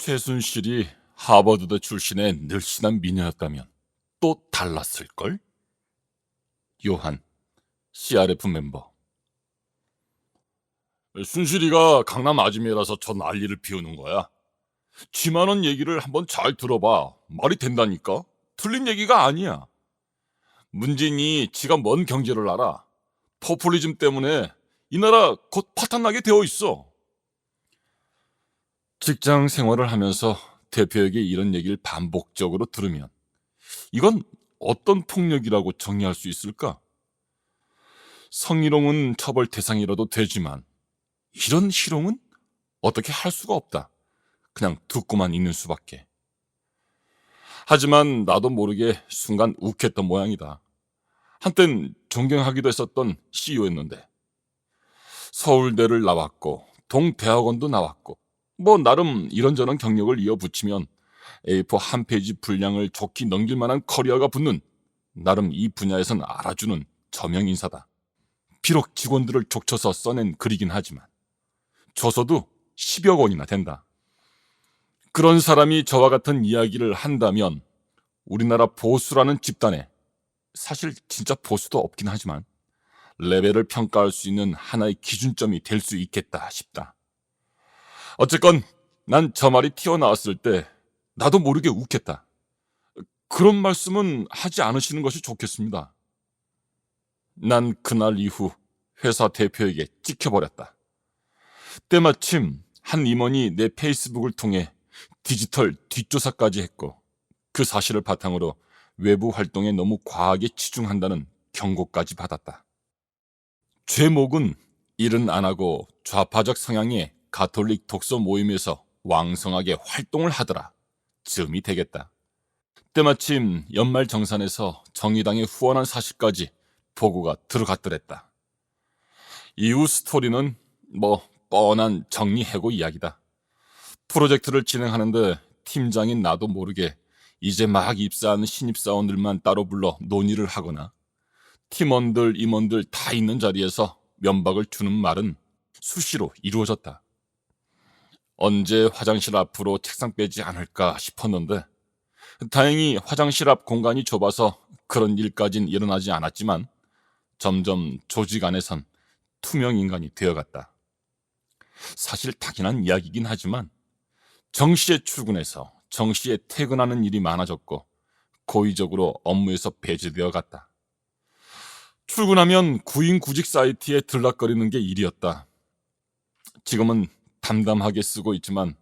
최순실이 하버드대 출신의 늘씬한 미녀였다면 또 달랐을걸? 요한, CRF 멤버. 순실이가 강남 아지매라서 저 난리를 피우는 거야. 쥐만원 얘기를 한번 잘 들어봐. 말이 된다니까? 틀린 얘기가 아니야. 문재인이 지가 뭔 경제를 알아. 포퓰리즘 때문에 이 나라 곧 파탄나게 되어 있어. 직장 생활을 하면서 대표에게 이런 얘기를 반복적으로 들으면 이건 어떤 폭력이라고 정의할 수 있을까? 성희롱은 처벌 대상이라도 되지만 이런 희롱은 어떻게 할 수가 없다. 그냥 듣고만 있는 수밖에. 하지만 나도 모르게 순간 욱했던 모양이다. 한땐 존경하기도 했었던 CEO였는데 서울대를 나왔고 동대학원도 나왔고 뭐 나름 이런저런 경력을 이어붙이면 A4 한 페이지 분량을 좋게 넘길 만한 커리어가 붙는 나름 이 분야에선 알아주는 저명 인사다. 비록 직원들을 족쳐서 써낸 글이긴 하지만 줘서도 10여 권이나 된다. 그런 사람이 저와 같은 이야기를 한다면 우리나라 보수라는 집단에 사실 진짜 보수도 없긴 하지만 레벨을 평가할 수 있는 하나의 기준점이 될 수 있겠다 싶다. 어쨌건 난 저 말이 튀어나왔을 때 나도 모르게 욱했다. 그런 말씀은 하지 않으시는 것이 좋겠습니다. 난 그날 이후 회사 대표에게 찍혀버렸다. 때마침 한 임원이 내 페이스북을 통해 디지털 뒷조사까지 했고 그 사실을 바탕으로 외부 활동에 너무 과하게 치중한다는 경고까지 받았다. 죄목은 일은 안 하고 좌파적 성향의 가톨릭 독서 모임에서 왕성하게 활동을 하더라 즈음이 되겠다. 때마침 연말정산에서 정의당에 후원한 사실까지 보고가 들어갔더랬다. 이후 스토리는 뭐 뻔한 정리해고 이야기다. 프로젝트를 진행하는데 팀장인 나도 모르게 이제 막 입사한 신입사원들만 따로 불러 논의를 하거나 팀원들, 임원들 다 있는 자리에서 면박을 주는 말은 수시로 이루어졌다. 언제 화장실 앞으로 책상 빼지 않을까 싶었는데 다행히 화장실 앞 공간이 좁아서 그런 일까진 일어나지 않았지만 점점 조직 안에선 투명 인간이 되어갔다. 사실 당연한 이야기긴 하지만 정시에 출근해서 정시에 퇴근하는 일이 많아졌고 고의적으로 업무에서 배제되어 갔다. 출근하면 구인구직 사이트에 들락거리는 게 일이었다. 지금은 담담하게 쓰고 있지만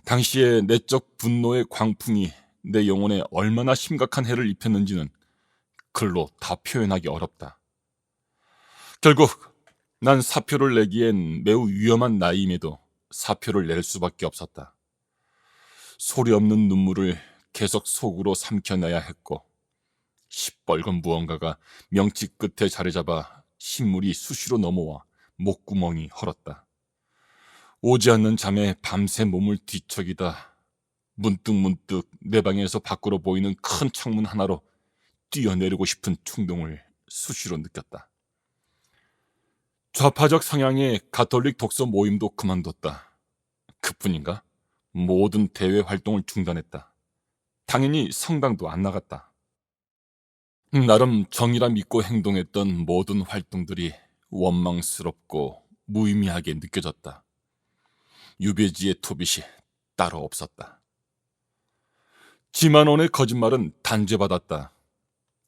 당시의 내적 분노의 광풍이 내 영혼에 얼마나 심각한 해를 입혔는지는 글로 다 표현하기 어렵다. 결국 난 사표를 내기엔 매우 위험한 나이임에도 사표를 낼 수밖에 없었다. 소리 없는 눈물을 계속 속으로 삼켜내야 했고 시뻘건 무언가가 명치 끝에 자리 잡아 신물이 수시로 넘어와 목구멍이 헐었다. 오지 않는 잠에 밤새 몸을 뒤척이다 문득문득 내 방에서 밖으로 보이는 큰 창문 하나로 뛰어내리고 싶은 충동을 수시로 느꼈다. 좌파적 성향의 가톨릭 독서 모임도 그만뒀다. 그뿐인가? 모든 대외 활동을 중단했다. 당연히 성당도 안 나갔다. 나름 정의라 믿고 행동했던 모든 활동들이 원망스럽고 무의미하게 느껴졌다. 유배지의 토빗이 따로 없었다. 지만원의 거짓말은 단죄받았다.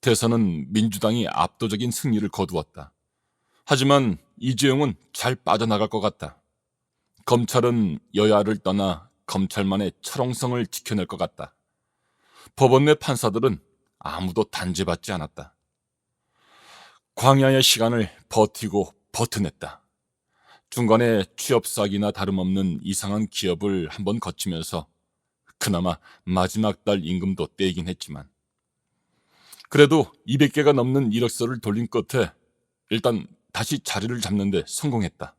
대선은 민주당이 압도적인 승리를 거두었다. 하지만 이재용은 잘 빠져나갈 것 같다. 검찰은 여야를 떠나 검찰만의 철옹성을 지켜낼 것 같다. 법원 내 판사들은 아무도 단죄받지 않았다. 광야의 시간을 버티고 버텨냈다. 중간에 취업 사기나 다름없는 이상한 기업을 한번 거치면서 그나마 마지막 달 임금도 떼이긴 했지만 그래도 200개가 넘는 이력서를 돌린 끝에 일단 다시 자리를 잡는 데 성공했다.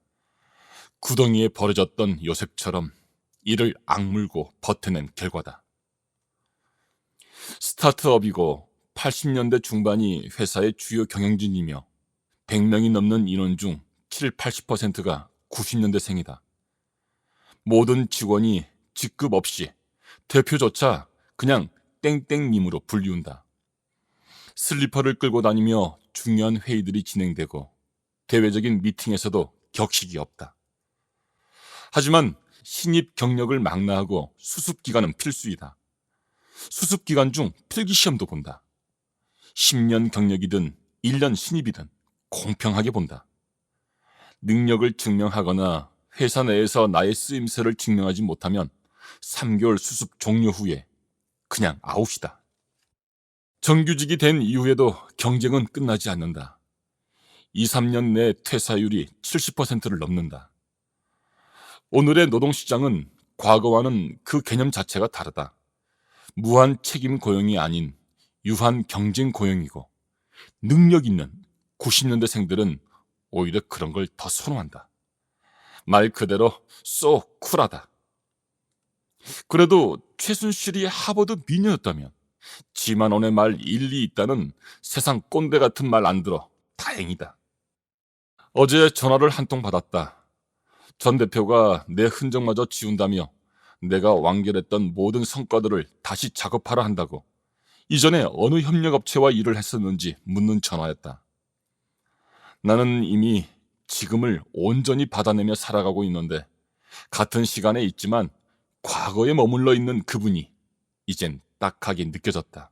구덩이에 버려졌던 요셉처럼 이를 악물고 버텨낸 결과다. 스타트업이고 80년대 중반이 회사의 주요 경영진이며 100명이 넘는 인원 중 7, 80%가 90년대생이다. 모든 직원이 직급 없이 대표조차 그냥 땡땡님으로 불리운다. 슬리퍼를 끌고 다니며 중요한 회의들이 진행되고 대외적인 미팅에서도 격식이 없다. 하지만 신입 경력을 망라하고 수습기간은 필수이다. 수습기간 중 필기시험도 본다. 10년 경력이든 1년 신입이든 공평하게 본다. 능력을 증명하거나 회사 내에서 나의 쓰임새를 증명하지 못하면 3개월 수습 종료 후에 그냥 아웃이다. 정규직이 된 이후에도 경쟁은 끝나지 않는다. 2, 3년 내 퇴사율이 70%를 넘는다. 오늘의 노동시장은 과거와는 그 개념 자체가 다르다. 무한 책임 고용이 아닌 유한 경쟁 고용이고 능력 있는 90년대생들은 오히려 그런 걸 더 선호한다. 말 그대로 쏘 쿨하다. 그래도 최순실이 하버드 미녀였다면 지만원의 말 일리 있다는 세상 꼰대 같은 말 안 들어 다행이다. 어제 전화를 한 통 받았다. 전 대표가 내 흔적마저 지운다며 내가 완결했던 모든 성과들을 다시 작업하라 한다고 이전에 어느 협력업체와 일을 했었는지 묻는 전화였다. 나는 이미 지금을 온전히 받아내며 살아가고 있는데 같은 시간에 있지만 과거에 머물러 있는 그분이 이젠 딱하게 느껴졌다.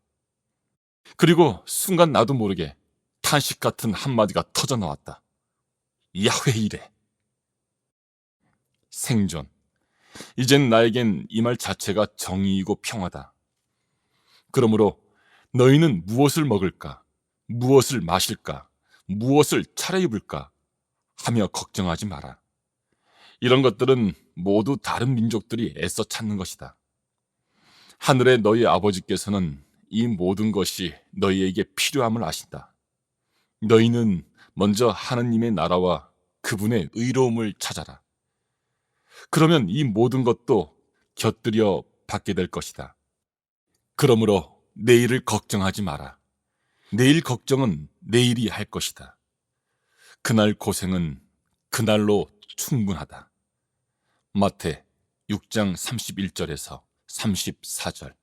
그리고 순간 나도 모르게 탄식 같은 한마디가 터져 나왔다. 야, 왜 이래? 생존. 이젠 나에겐 이 말 자체가 정의이고 평화다. 그러므로 너희는 무엇을 먹을까? 무엇을 마실까? 무엇을 차려입을까? 하며 걱정하지 마라. 이런 것들은 모두 다른 민족들이 애써 찾는 것이다. 하늘의 너희 아버지께서는 이 모든 것이 너희에게 필요함을 아신다. 너희는 먼저 하느님의 나라와 그분의 의로움을 찾아라. 그러면 이 모든 것도 곁들여 받게 될 것이다. 그러므로 내일을 걱정하지 마라. 내일 걱정은 내일이 할 것이다. 그날 고생은 그날로 충분하다. 마태 6장 31절에서 34절.